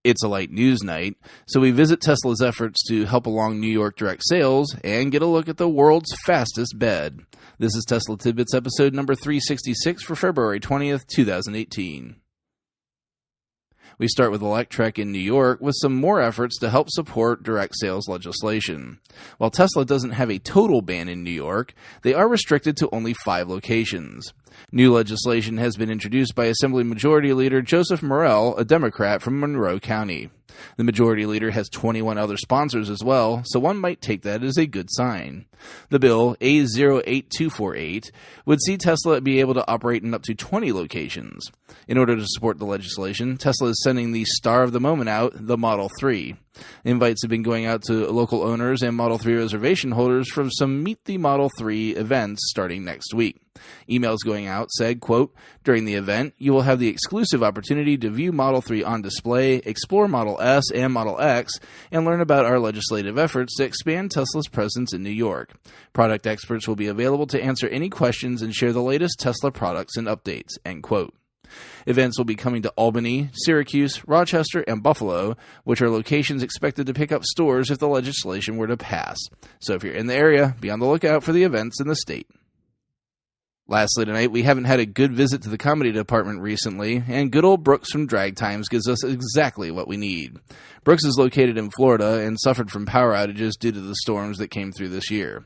It's a light news night, so we visit Tesla's efforts to help along New York direct sales and get a look at the world's fastest bed. This is Tesla Tidbits episode number 366 for February 20th, 2018. We start with Electrek in New York with some more efforts to help support direct sales legislation. While Tesla doesn't have a total ban in New York, they are restricted to only 5 locations. New legislation has been introduced by Assembly Majority Leader Joseph Morell, a Democrat from Monroe County. The Majority Leader has 21 other sponsors as well, so one might take that as a good sign. The bill, A08248, would see Tesla be able to operate in up to 20 locations. In order to support the legislation, Tesla is sending the star of the moment out, the Model 3. Invites have been going out to local owners and Model 3 reservation holders for some Meet the Model 3 events starting next week. Emails going out said, quote, "During the event, you will have the exclusive opportunity to view Model 3 on display, explore Model S and Model X, and learn about our legislative efforts to expand Tesla's presence in New York. Product experts will be available to answer any questions and share the latest Tesla products and updates," end quote. Events will be coming to Albany, Syracuse, Rochester, and Buffalo, which are locations expected to pick up stores if the legislation were to pass. So if you're in the area, be on the lookout for the events in the state. Lastly tonight, we haven't had a good visit to the comedy department recently, and good old Brooks from Drag Times gives us exactly what we need. Brooks is located in Florida and suffered from power outages due to the storms that came through this year.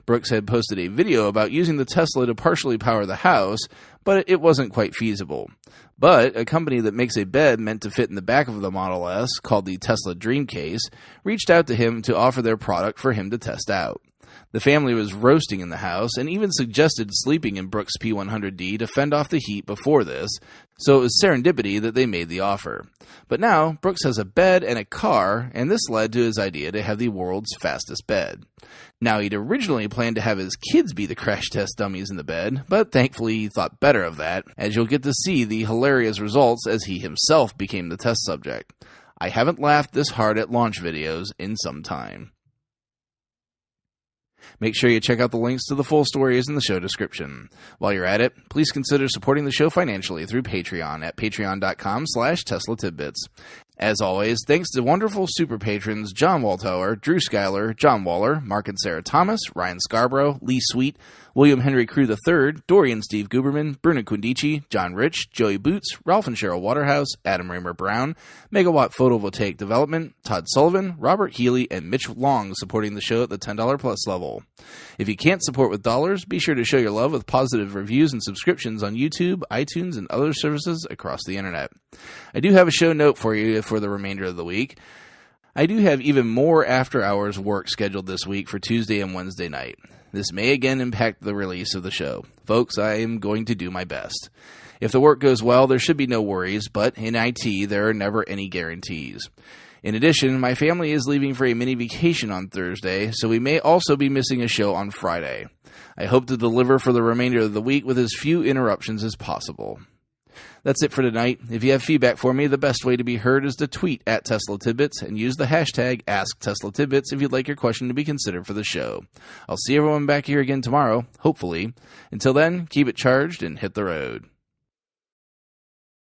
Brooks had posted a video about using the Tesla to partially power the house, but it wasn't quite feasible. But a company that makes a bed meant to fit in the back of the Model S, called the Tesla Dreamcase, reached out to him to offer their product for him to test out. The family was roasting in the house and even suggested sleeping in Brooks' P100D to fend off the heat before this, so it was serendipity that they made the offer. But now, Brooks has a bed and a car, and this led to his idea to have the world's fastest bed. Now, he'd originally planned to have his kids be the crash test dummies in the bed, but thankfully he thought better of that, as you'll get to see the hilarious results as he himself became the test subject. I haven't laughed this hard at launch videos in some time. Make sure you check out the links to the full stories in the show description. While you're at it, please consider supporting the show financially through Patreon at patreon.com/Tesla Tidbits. As always, thanks to wonderful super patrons John Walthour, Drew Schuyler, John Waller, Mark and Sarah Thomas, Ryan Scarborough, Lee Sweet, William Henry Crew III, Dorian Steve Guberman, Bruno Quindici, John Rich, Joey Boots, Ralph and Cheryl Waterhouse, Adam Raymer Brown, Megawatt Photovoltaic Development, Todd Sullivan, Robert Healy, and Mitch Long supporting the show at the $10 plus level. If you can't support with dollars, be sure to show your love with positive reviews and subscriptions on YouTube, iTunes, and other services across the internet. I do have a show note for you for the remainder of the week. I do have even more after-hours work scheduled this week for Tuesday and Wednesday night. This may again impact the release of the show. Folks, I am going to do my best. If the work goes well, there should be no worries, but in IT, there are never any guarantees. In addition, my family is leaving for a mini vacation on Thursday, so we may also be missing a show on Friday. I hope to deliver for the remainder of the week with as few interruptions as possible. That's it for tonight. If you have feedback for me, the best way to be heard is to tweet at Tesla Tidbits and use the hashtag AskTeslaTidbits if you'd like your question to be considered for the show. I'll see everyone back here again tomorrow, hopefully. Until then, keep it charged and hit the road.